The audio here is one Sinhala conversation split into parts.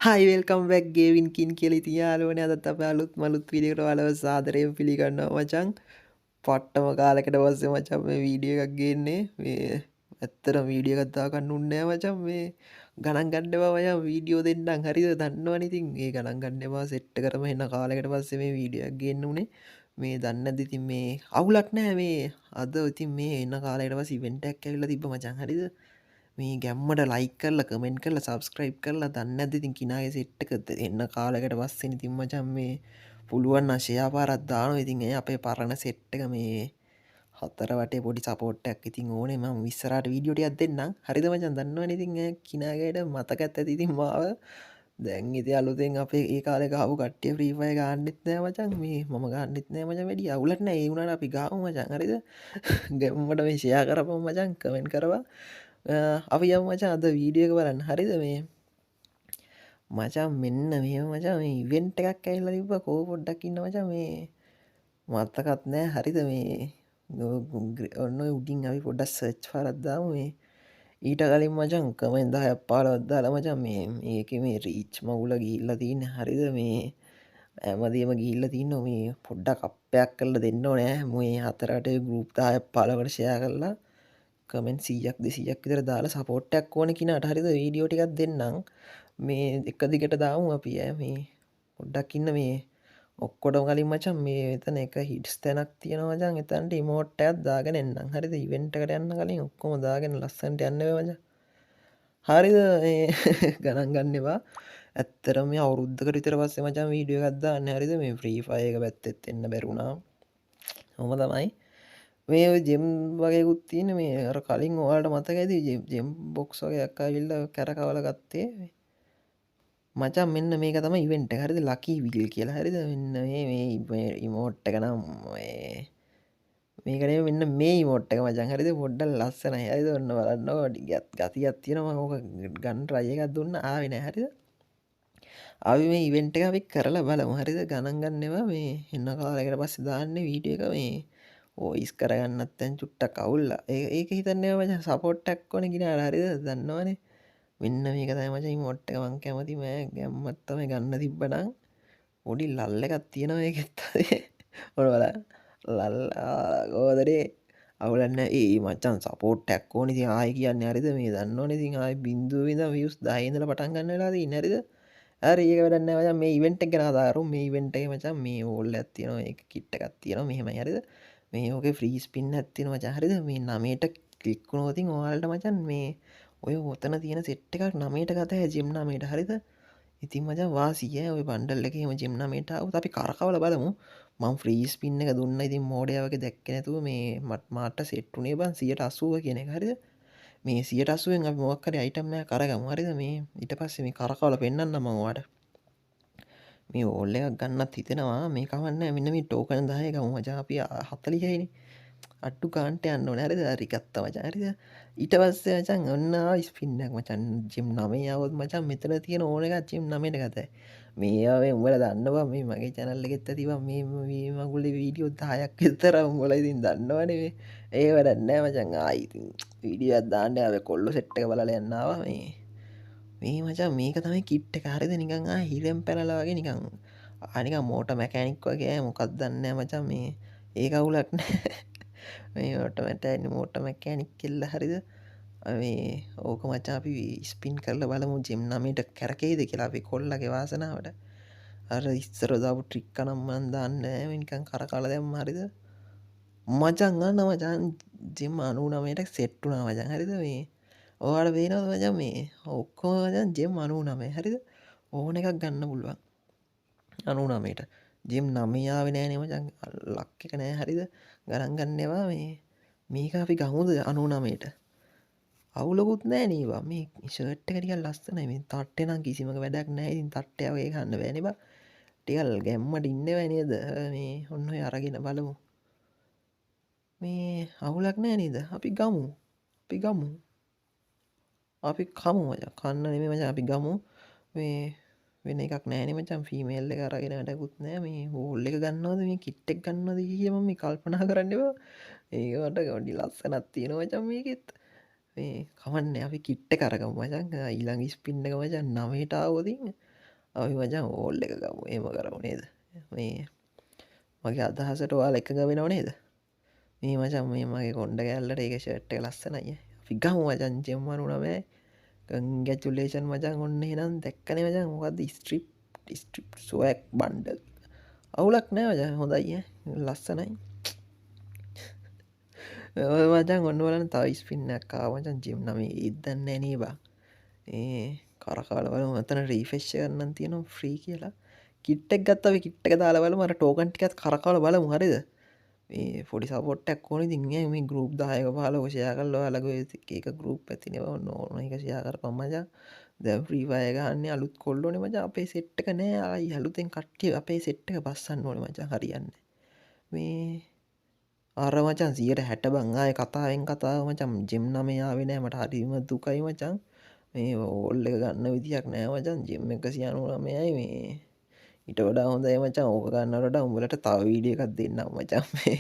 හයි වෙල්කම් බැක් ගේවින් කින් කියල ඉතින් යාලුවන අදත් අප අලුත් මලුත් විඩියට වලව සාදරය පිළිගන්නවා මචන් පට්ටම කාලකට වස්සේ මචන් මේ වීඩිය එකක් ගන්නේ මේ ඇත්තර වීඩිය කත්තාකන්න උන්නෑ මචන් මේ ගණන් ගණ්ඩවා වය වීඩියෝ දෙන්නම් හරිද දන්නවනිතින් ඒ ගණන් ගණ්ඩවා සෙට්ට කරම එන්න කාලකට පස්සේ මේ වීඩියක් ගන්න උනේ මේ දන්න දිතින් මේ අවුලක් නෑ මේ අද ඉතින් මේ එන්න කාලයට පස ඉවෙන්ටක් ඇල්ල තිබ මචන් හරිද මේ ගැම්මට ලයි කරලා කමෙන්ට් කරලා සබස්ක්‍රයිබ් කරලා දන්න ඇතිතින් කිනාගේ සෙට්ටකත එන්න කාලකට පස්සෙන තිම්මචන් මේ පුළුවන් අශයා පාරත් දාන ඉතින් අපේ පරණ සෙට්ටක මේ හත්තර වටේ පොඩි සපෝට්ටක් ඉතින් ඕනේ ම විස්සරට වීඩියෝටියක් දෙන්නම් හරිද මචන් දන්නවා ඉතින් කිනාගේට මතකත් ඇතිතින් මාව දැන් ඉති අලුතෙන් අපේ ඒ කාල ගහු කට්ටිය ප්‍රීපය ගන්නෙත් නෑ මචන් මේ මම ගන්නෙත් නෑ මච වැඩි අවුලටන ඒ වුණට අපි ගාව මචන් හරිද ගැම්මට මේ ෂයා කරපම මචන් කමෙන්ට් කරවා අපි යම් මචා අද වීඩියක බලන්න හරිද මේ මචා මෙන්න මේ මචා මේ ඉවෙන්ට් එකක් ඇල්ල තිබ කෝ පොඩ්ඩක් ඉන්න මචා මේ මත්තකත් නෑ හරිද මේ ඔන්න උඩින් අපි පොඩ්ඩක් සර්ච් පරද්දාම මේ ඊට කලින් මචන් කමෙන් දහ පාලවද්දාල මචන් මේක මේ රීච් මගුල ගිල්ල තියන්න හරිද මේ ඇමදීම ගිල්ල තින්න මේ පොඩ්ඩක් අපයක් කරල දෙන්න නෑ මේ හතරට ගරුප්තාය පාලකට ෂය කරලා කමෙන් 100ක් 200ක් විතර දාලා සපෝට්ටයක් ඕන කිනට හරිද වීඩියෝ ටිකක් දෙන්නම් මේ එක දිගට දාමු අපි මේ පොඩ්ඩක් ඉන්න මේ ඔක්කොටම කලින් මචන් මේ එතන එක හිටස් තැනක් තියෙනවා මචන් එතන්ට ඉමෝට්ටයක් දාගෙන එන්නම් හරිද ඉවෙන්ට් එකට යන්න කලින් ඔක්කොම දාගෙන ලස්සනට යන්න මචන් හරිද ගණන් ගන්නවා ඇත්තරම මේ අවුරුද්දකට විතර පස්සේ මචන් වීඩියෝ එකක් දාන්න හරිද මේ ෆ්‍රී ෆයර් එක පැත්තෙත් එන්න බැරුණා ඔහොම තමයි මේ ජෙම් වගේකුත් තියෙන මේ අර කලින් ඔයාලට මතක ඇති ජෙම් බොක්ස් වගේ අක්කාවිල්ල කැරකවල ගත්තේ මචන් මෙන්න මේක තම ඉවෙන්ට හරිද ලකී විල් කියලා හරිද මෙන්න මේ ඉමෝට්ට කනම් මේකනේ මෙන්න මේ මෝට්ක මචන් හරිද පොඩ්ඩල් ලස්සන හරිද ඔන්න බලන්න ගත් ගතියක් තියෙනවා ඕක ගන් රයකත් දුන්න ආවෙන හරිද අපි මේ ඉවෙන්ට එක අපි කරලා බලමු හරිද ගණන් ගන්නවා මේ එන්න කාලකට පස්සේ දාන්න වීඩියෝ එක මේ ඕයිස් කරගන්නත් තැන් චුට්ටක් අවුල්ල ඒක හිතන්නේ මච සපෝට්ටක් කොන ගෙන හරිද දන්නවනේ මෙන්න මේක තයි මචයි මොට්ට වන් කැමතිම ගැම්මත්තම ගන්න තිබ්බනං පොඩි ලල්ල එකත් තියෙනවා ඒකෙත්තේ ඔොබල ලල්ගෝදරේ අවුලන්න ඒ මචන් සපෝට්ටක් ඕනි ති ආය කියන්න අරිද මේ දන්න නිති ආය බින්දුව විද වියස් දාහිදල පටන් ගන්නලාද නරිද ඒක වැඩන්න වච මේ ඉවෙන්ට ගෙනදාරු මේ ඉවෙන්ට මචන් මේ ඕල්ල ඇත්තියනවා ඒ කිට්ටකත් තියෙන මෙහෙම හරිද මේ ඕක ෆ්‍රීස් පින් ඇත්තිෙනවා චහරිද මේ නමේට කලික්කුණෝතින් ඕවාලට මචන් මේ ඔය ඔතන තියෙන සෙට් එකක් නමේට ගත ජෙම්නාමේට හරිද ඉතින් මචන් වාසිය ඔය බන්ඩල් එකම ජෙම්නාමේටාව අපි කරකවල බලමු මං ෆ්‍රීස් පින්න එක දුන්න ඉතින් මෝඩයාවක දැක්කනැතුව මේ මට සෙට්ටුනේ බන් 180 කියන එක හරිද මේ 180ෙන් අපි මොක්කර අයිටම්නය කරගම හරිද මේ ඊට පස්සේ මේ කරකවල පෙන්න්න මංවාට මේ ඕල්ල එකක් ගන්නත් හිතෙනවා මේ කවන්න මෙන්න මේ ටෝකන දායක මජාපිය 40යිනි අට්ටු කාන්ට යන්න නැරද රිකත්ත මචාරිද ඊට පස්සේ මචන් ඔන්න ස්පින්නක් මචන් ජිම් නමේ යවත් මචන් මෙතන තියෙන ඕනක චිම් නමට ගතයි මේයාවේ උඹල දන්නවා මේ මගේ චැනල්ල ගෙත්ත තිබ මේ මගුල වීඩියෝ දායක් එතර උඹලඉතින් දන්නවනේ ඒ වැඩන්නෑ මචන් ආයිතින් වීඩියත් දාන්න ඇව කොල්ලො සෙට්ක බලල යන්නාව මේ මචා මේක තමයි කිට්ට කාරද නිකං හිරම් පැනලාගේ නිකං ආනික මෝට මැකැනික් වගේ මොකක් දන්න මචා මේ ඒ කවුලක් නෑ මේට මැට මෝට මැකෑනික් කෙල්ල හරිද මේ ඕක මචාපි ස්පින් කරල බලමු ජෙම්නමට කැරකේද කියලා අපි කොල්ලගේ වාසනාවට අර ඉස්සරදාපු ට්‍රික්කනම්මන් දාන්න නිකන් කර කාල දැම් හරිද මචංගන්න මචන් ජෙම් අනුනමයට සෙට්ටුනා මචන් හරිද මේ ඕට පේනව මච මේ ඔක්කෝ මචන් ජෙම් අනු නමේ හරිද ඕන එකක් ගන්න පුළුවන් අනුනමට ජෙම් නමයාාව නෑනේ මචන් ලක් එක නෑ හරිද ගරන්ගන්නවා මේක අපි ගමුද අනුනමයට අවුලකුත් නෑ නීවා මේ ෂට්ටකටික ලස්සන මේ තට්ටනම් කිසිමක වැඩක් නෑඉතින් තට්ටයාවේ කන්න වැනිබ ටිකල් ගැම්මට ඉන්න වැනේද මේ ඔන්න අරගෙන බලමු මේ අවුලක් නෑ නේද අපි ගමු අපි ගමු අපි කමු මච කන්න නෙම මච අපි ගමු මේ වෙන එකක් නෑන මචන් ෆිමේල්ල එක අරගෙන වැඩකුත් නෑ මේ හෝල්ල එක ගන්නවද මේ කිට්ටෙක් ගන්නද කියම මේ කල්පනා කරන්නවා ඒකට ගොඩි ලස්සනත් තියෙන මචන් මේකෙත් මේ කමන්න අපි කිට්ට කරගම මචන් ඊළඟ ස්පින්නක මචන් නමට අවෝතින් අපි මචං ඕල් එක ගමු එහෙම කරමු නේද මේ මගේ අදහසට ඔයාලා එකඟ වෙනව නේද මේ මචං මේ මගේ කොණ්ඩ කැල්ලට ඒක ෂර්ට් එක ලස්සනයි අපි ගමු මචං ජිම් වරුණා කංගැචුලේෂන් මචං ඔන්න එහෙනම් දැක්කනේ මචං මොකද්ද ස්ට්‍රිප් ස්වැග් බන්ඩල් අවුලක් නෑ මචං හොඳයි ලස්සනයි ඔය මචං ඔන්න බලන්න තව ස්පින්නක් ආවා මචං ජිම් නම් ඒත් දන්නේ නෑ නේ බා ඒ කරකාල බලමු මෙතන රීෆ්‍රෙෂ් කරන්න තියෙනවා ෆ්‍රී කියලා කිට් එක ගත්තා අපි කිට් එක දාලා බලමු අර ටෝකන් ටිකත් කරකාල බලමු හරිද මේ පොඩි සපෝට්ටක් ඕනේ ඉතින් මේ ගෲප් 10ක 15ක ෂෙයා කරලා ඔයාලගේ එක ගෲප් ඇතිනේ ඕන එක ෂෙයා කරපන් මචං දැන් ෆ්‍රී ෆයර් ගහන්නේ අලුත් කොල්ලෝනේ මචං අපේ සෙට් එක නෑ ආයි අලුතෙන් කට්ටිය අපේ සෙට් එක බස්සන්න ඕනේ මචං හරියන්නේ මේ අර මචං 160 බං ආයේ කතාවෙන් කතාව මචං ජිම් 9 ආවේ නෑ මට හරිම දුකයි මචං මේ ඕල් එක ගන්න විදියක් නෑ මචං ජිම් 199යි මේ ඊට වඩා හොඳයි මචං ඕක ගන්නවට වඩා උඹලට තව වීඩියෝ එකක් දෙන්නම් මචං මේ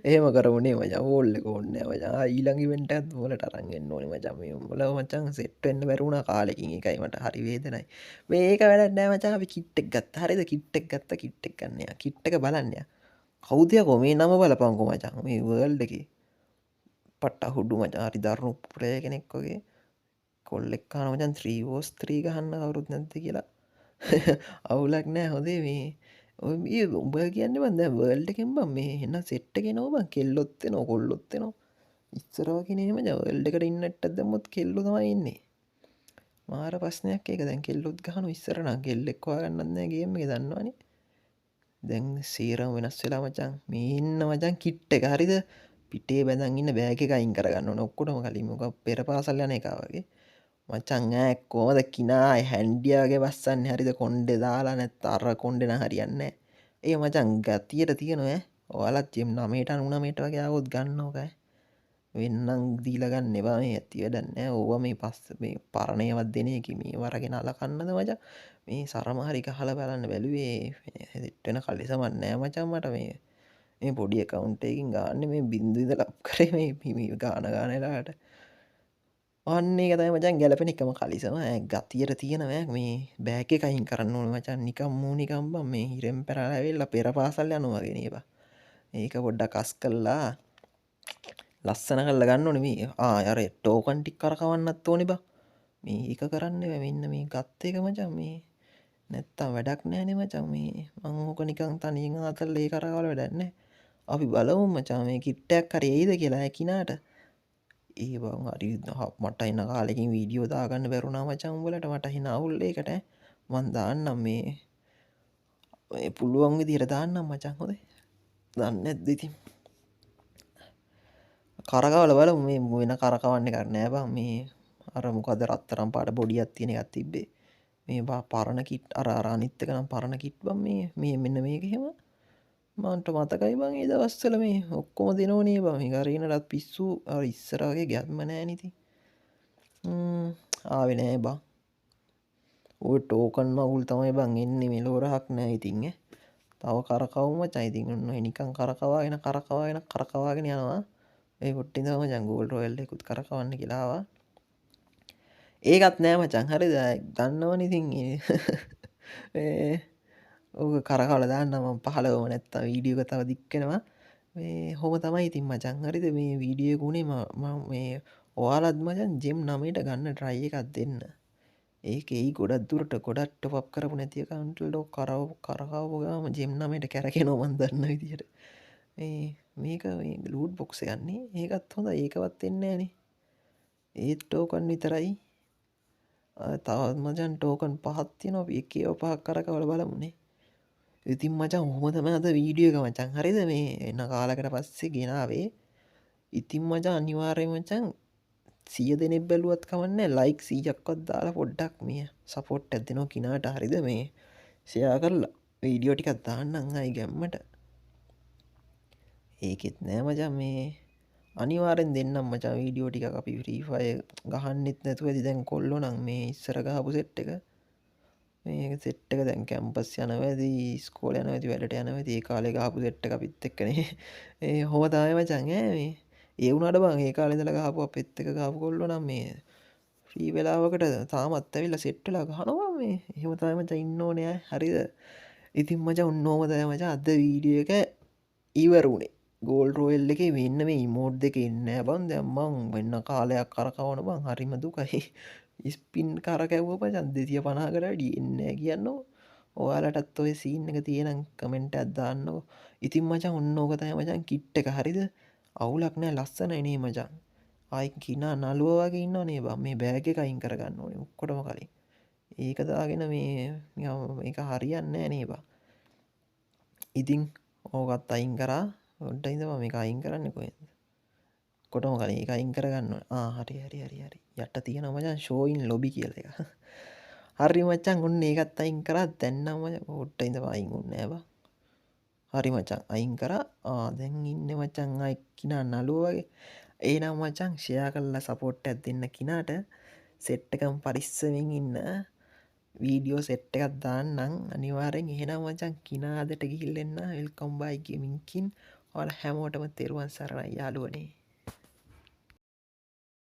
එහෙම කරමුනේ මචං ඕල් එක ඕනේ නෑ මචං ඊළඟ ඉවෙන්ට් එකත් උඹලට අරන් එන්න ඕනේ මචං මේ උඹලා මචං සෙට් වෙන්න බැරි වුණා කාලෙකින් ඒකයි මට හරි වේදනයි මේක වැඩක් නෑ මචං අපි කිට් එක ගත්තා හරිද කිට් එක ගත්තා කිට් එක ගන්න යා කිට් එක බලන්න යා කවුද යකෝ මේ නම බලපංකෝ මචං මේ වර්ල්ඩ් එකේ පට්ට හුඩු මචං හරි දරුණු ප්ලේයර් කෙනෙක් වගේ කොල්ලෙක් කන මචං 3 වෝස් 3 ගහන්න කවුරුත් නැද්ද කියලා අවුලක් නෑ හොදේ මේ ඔය උඹ කියන්නේ බං දැන් වර්ල්ඩ් එකෙන් බං මේ එන්න සෙට් එක එනවා බං කෙල්ලොත් එනවා කොල්ලොත් එනවා ඉස්සර වගේ නේ මචං වර්ල්ඩ් එකට ඉන්නට්ටක් දැම්මොත් කෙල්ලෝ තමයි ඉන්නේ මාර ප්‍රශ්නයක් ඒක දැන් කෙල්ලොත් ගහනවා ඉස්සර නම් කෙල්ලෙක් හොයාගන්නත් නෑ ගේම් එකේ දන්නවනේ දැන් සීරම වෙනස් වෙලා මචං මේ ඉන්න මචං කිට් එක හරිද පිටේ බැඳන් ඉන්න බෑග් එක අයින් කරගන්න ඕන ඔක්කොටම කලින් මොකක් පෙර පාසල් යන එක වගේ මචං ඈ කොහමද කිනා හැන්ඩියාගේ වස්සන්නේ හරිද කොණ්ඩේ දාලා නැත්නම් අර කොණ්ඩේ නම් හරියන්නේ නැහැ. ඒ මචං ගතියට තියෙනවා ඈ. ඔයාලත් ජිම් 9ට 99ට වගේ ආවොත් ගන්නවක ඈ. වෙන්නම් දීලා ගන්න එපා මේ ඇති වැඩක් නැහැ. ඕවා මේ පස්ස මේ පරණේවත් දෙන එක මේ වරගෙන අලකන්නද මචං. මේ සරම හරි ගහලා බලන්න බැලුවේ සෙට් වෙන කලිසමක් නැහැ මචං මට මේ පොඩි account එකකින් ගාන්නේ මේ බින්දු ඉඳලා අප් කරේ මේ ගාන වෙලාවට. අන්න ඒක තමයි මචං ගැලපෙන එකම කලිසම ගතියට තියෙනවා මේ බෑග් එක අයින් කරන්න ඕනේ මචං නිකම් මූනිකම් බම් මේ හිරෙන් පැනලා ඇවිල්ලා පෙර පාසල් යනවා වගේ නේ බා. ඒක පොඩ්ඩක් අස් කළා ලස්සන කරලා ගන්න ඕනේ මේ අර ටෝකන් ටික කරකවන්නත් ඕනේ බා. මේ ඒක කරන්න බෑ මෙන්න මේ ගත් එක මචං මේ නැත්තම් වැඩක් නෑනේ මචං මේ මං ඕක නිකන් තනියෙන් ආතල්ලා ඒ කරකවල වැඩක් නෑ. අපි බලමු මචං මේ කිට් එකක් හරි එයිද කියලා කිනාට. ඒ බං හරි මට එන කාලෙකින් වීඩියෝ දාගන්න බැරුණා මචං උඹලට මට හින අවුල් ඒකට මං දාන්නම් මේ පුළුවන් විදිහට දාන්නම් මචං හොඳේ දන්නේ නැද්ද ඉතින් කරකවල බලමු මේ වෙන කරකවන්න එකක් නෑ බං මේ අර මොකද රත්තරන් පාට බොඩියක් තියෙන එකක් තිබ්බේ මේ පරණ කිට් අර අනිත් එක නම් පරණ කිට් බං මේ මෙන්න මේක එහෙම මන්ට මතකයි බං ඒ දවස්වල මේ ඔක්කොම දෙනවනේ බං මේ ගරීනටත් පිස්සු අර ඉස්සර වගේ ගැත්ම නෑ නේ ඉතින් ආවේ නෑ බං ඔය ටෝකන් මගුල් තමයි බං එන්නේ මෙලොරහක් නෑ ඉතින් තව කරකවමු මචං ඉතින් ඔන්න නිකන් කරකවාගෙන යනවා ඒ පොට්ටින් තමයි මචං ගෝල්ඩ් රොයල් එකකුත් කරකවන්න කියලා ආවා ඒකත් නෑ මචං හරිද දන්නවනේ ඉතින් ඕක කරකවල දාන්න මම 15ව නැත්තම් වීඩියෝ එක තව දික් වෙනවා මේ හොම තමයි ඉතින් මචං හරිද මේ වීඩියෝ එක උනේ මම මේ ඔයාලත් මචං ජිම් 9ට ගන්න try එකක් දෙන්න ඒකෙයි ගොඩක් දුරට ගොඩක් টপ අප් කරපු නැති account වලට කරකවපු ගාම ජිම් 9ට කැරකෙනවා මන් දන්න විදියට මේක මේ ලූට් බොක්ස් එකක් නේ ඒකත් හොඳයි ඒකවත් එන්නේ නැහනේ ඒ ටෝකන් විතරයි තවත් මචං ටෝකන් 5ක් තියෙනවා අපි එකේව 5ක් කරකවල බලමුනේ ඉතින් මචං ඔහොම තමයි අද වීඩියෝ එක මචං හරිද මේ එන කාලකට පස්සේ ගෙනාවේ ඉතින් මචං අනිවාර්යයෙන් මචං 100 දෙනෙක් බැලුවත් කමන්නේ ලයික් 100ක්වත් දාලා පොඩ්ඩක් මේ සපෝට් එකක් දෙනවා කිනාට හරිද මේ ෂෙයා කරලා වීඩියෝ ටිකක් දාන්නම් ආයි ගැම්මට ඒකෙත් නෑ මචං මේ අනිවාර්යෙන් දෙන්නම් මචං වීඩියෝ ටිකක් අපි ෆ්‍රී ෆයර් ගහන්නෙත් නැතුව ඇති දැන් කොල්ලෝ නම් මේ ඉස්සර ගහපු සෙට් එක මේ සෙට් එක දැන් කැම්පස් යනවා ඇති ඉස්කෝලේ යනවා ඇති වැඩට යනවා ඇති ඒ කාලේ ගහපු සෙට් එක අපිත් එක්කනේ හොම තමයි මචං මේ ඒ වුණාට බං ඒ කාලේ ඉඳලා ගහපු අපිත් එක්ක ගහපු කොල්ලෝ නම් මේ ෆ්‍රී වෙලාවකට තාමත් ඇවිල්ලා සෙට් වෙලා ගහනවා මේ එහෙම තමයි මචං ඉන්න ඕනේ හරිද ඉතින් මචං ඔන්නෝම තමයි මචං අද වීඩියෝ එක ඉවරුනේ ගෝල් රෝයල් එකේ වෙන්න මේ ඉමෝඩ් දෙක එන්න බං දැන් මං වෙන්න කාලයක් කරකවන බං හරිම දුකයි ස්පින් කරකැව්ව මචං 250කට වැඩි එන්නේ නැහැ කියන්නෝ ඔයාලටත් ඔය සීන් එක තියෙනම් කමෙන්ට් එකක් දාන්නකෝ ඉතින් මචං ඔන්න ඕක තමයි මචං කිට් එක හරිද අවුලක් නැහැ ලස්සනයි නේ මචං ආයි කිනා නළුව වගේ ඉන්නව නේ බං මේ බෑග් එක අයින් කරගන්න ඕනේ ඔක්කොටම කලින් ඒක දාගෙන මේ මේක හරියන්නේ නැහැ නේ බං ඉතින් ඕකත් අයින් කරා ඔඩ්ඩ ඉඳම මේක අයින් කරන්න කොහෙන්ද කොටම කලින් ඒක අයින් කරගන්න හරි යට තියෙන මචං ෂෝයින් ලොබි කියලා එක හරි මචං ඔන්න ඒකත් අයින් කරා දැන්නම් ඔඩ්ඩ ඉඳම අයින් වුණේ නෑ හරි මචං අයින් කරා දැන් ඉන්නේ මචං අය කිනා නළුව වගේ එහෙනම් මචං ෂෙයා කරලා සපෝට් එකක් දෙන්න කිනාට සෙට් එකම පරිස්සමෙන් ඉන්න වීඩියෝ සෙට් එකක් දාන්නම් අනිවාර්යෙන් එහෙනම් මචං කිනාදට ගිහිල්ලා එන්න වෙල්කම් බයි ගේමින්කින් ඔයාලා හැමෝටම තෙරුවන් සරණයි යාළුවනේ